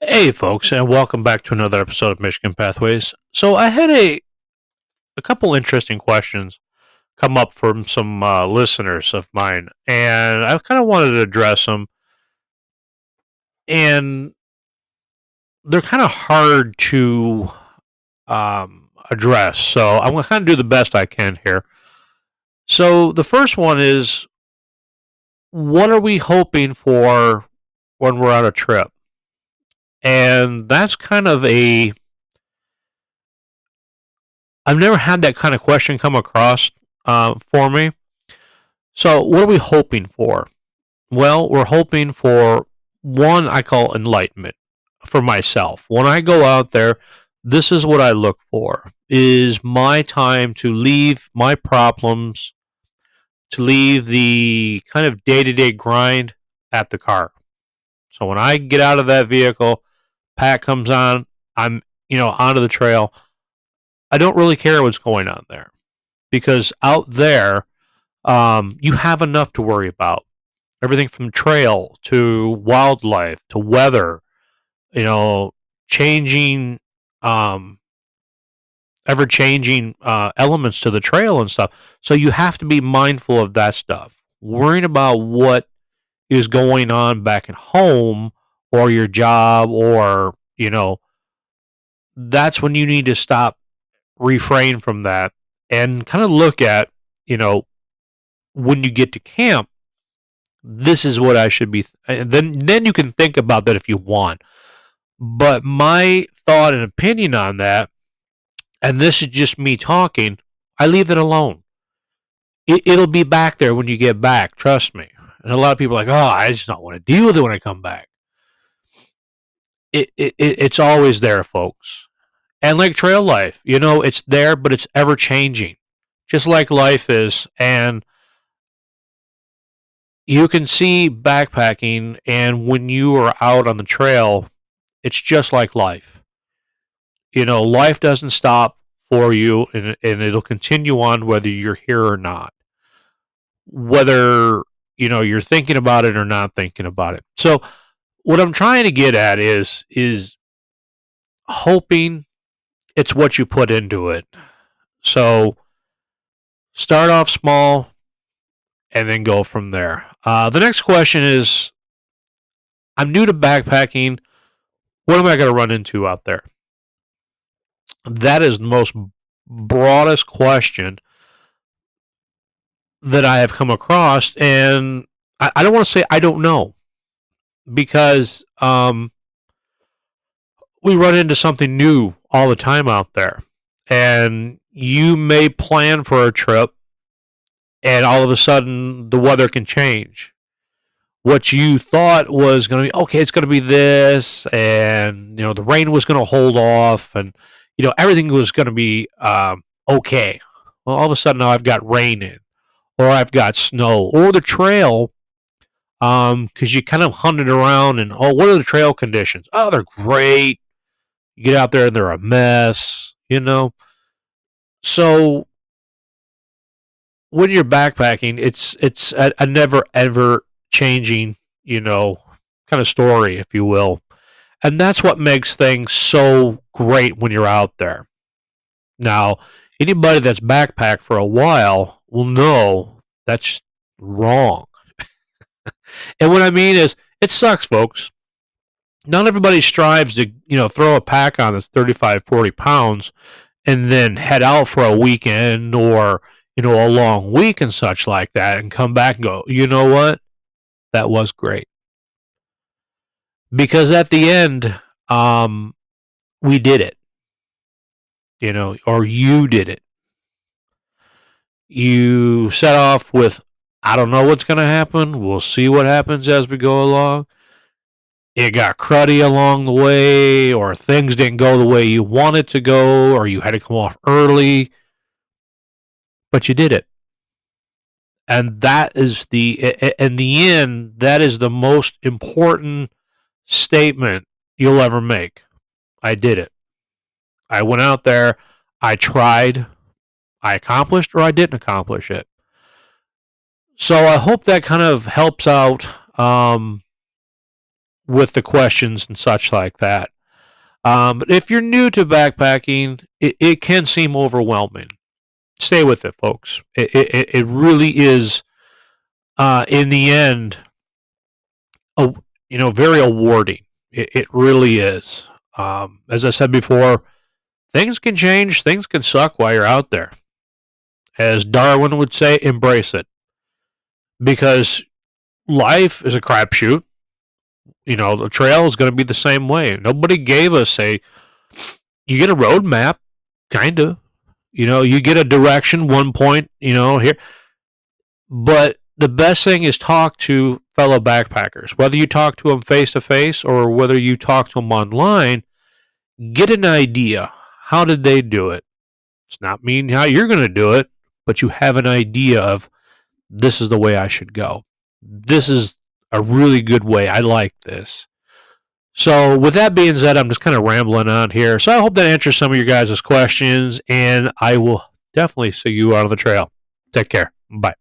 Hey, folks, and welcome back to another episode of Michigan Pathways. So, I had a couple interesting questions come up from some listeners of mine, and I kind of wanted to address them. And they're kind of hard to address, so I'm going to kind of do the best I can here. So, the first one is, what are we hoping for when we're on a trip? And that's kind of a I've never had that kind of question come across for me. So, what are we hoping for? Well, we're hoping for one I call enlightenment for myself. When I go out there, this is what I look for is my time to leave my problems, to leave the kind of day-to-day grind at the car. So when I get out of that vehicle, Pat comes on, I'm, onto the trail. I don't really care what's going on there because out there, you have enough to worry about. Everything from trail to wildlife to weather, you know, changing, um, ever changing elements to the trail and stuff. So you have to be mindful of that stuff. Worrying about what is going on back at home or your job or, that's when you need to stop, refrain from that and kind of look at, you know, when you get to camp, this is what I should be. Then you can think about that if you want. But my thought and opinion on that, and this is just me talking, I leave it alone. It'll be back there when you get back. Trust me. And a lot of people are like, oh, I just don't want to deal with it when I come back. It's always there, folks. And like trail life, it's there, but it's ever changing, just like life is. And you can see backpacking, and when you are out on the trail, it's just like life. Life doesn't stop for you, and it'll continue on whether you're here or not, whether you're thinking about it or not thinking about it. So what I'm trying to get at is hoping it's what you put into it. So start off small and then go from there. The next question is, I'm new to backpacking. What am I going to run into out there? That is the most broadest question that I have come across, and I don't want to say I don't know because we run into something new all the time out there, and you may plan for a trip, and all of a sudden the weather can change. What you thought was going to be okay, it's going to be this, and the rain was going to hold off, and everything was going to be okay. Well, all of a sudden now I've got rain in, or I've got snow, or the trail, because you kind of hunted around and what are the trail conditions? Oh, they're great. You get out there and they're a mess. So when you're backpacking, it's a never ever changing, kind of story, if you will, and that's what makes things so great when you're out there. Now, anybody that's backpacked for a while will know that's wrong. And what I mean is, it sucks, folks. Not everybody strives to, throw a pack on that's 35, 40 pounds and then head out for a weekend or, a long week and such like that and come back and go, you know what? That was great. Because at the end, we did it, or you did it. You set off with, I don't know what's going to happen. We'll see what happens as we go along. It got cruddy along the way, or things didn't go the way you wanted to go, or you had to come off early, but you did it. And that is in the end, that is the most important statement you'll ever make. I did it. I went out there, I tried, I accomplished, or I didn't accomplish it. So I hope that kind of helps out with the questions and such like that. But if you're new to backpacking, it can seem overwhelming. Stay with it, folks. It really is, in the end, very awarding. It really is. As I said before, things can change, things can suck while you're out there. As Darwin would say, embrace it. Because life is a crapshoot. The trail is going to be the same way. Nobody gave us you get a road map, kind of. You get a direction, one point, here. But the best thing is talk to fellow backpackers. Whether you talk to them face to face or whether you talk to them online, get an idea. How did they do it? It's not mean how you're going to do it, but you have an idea of this is the way I should go. This is a really good way. I like this. So with that being said, I'm just kind of rambling on here. So I hope that answers some of your guys' questions, and I will definitely see you out on the trail. Take care. Bye.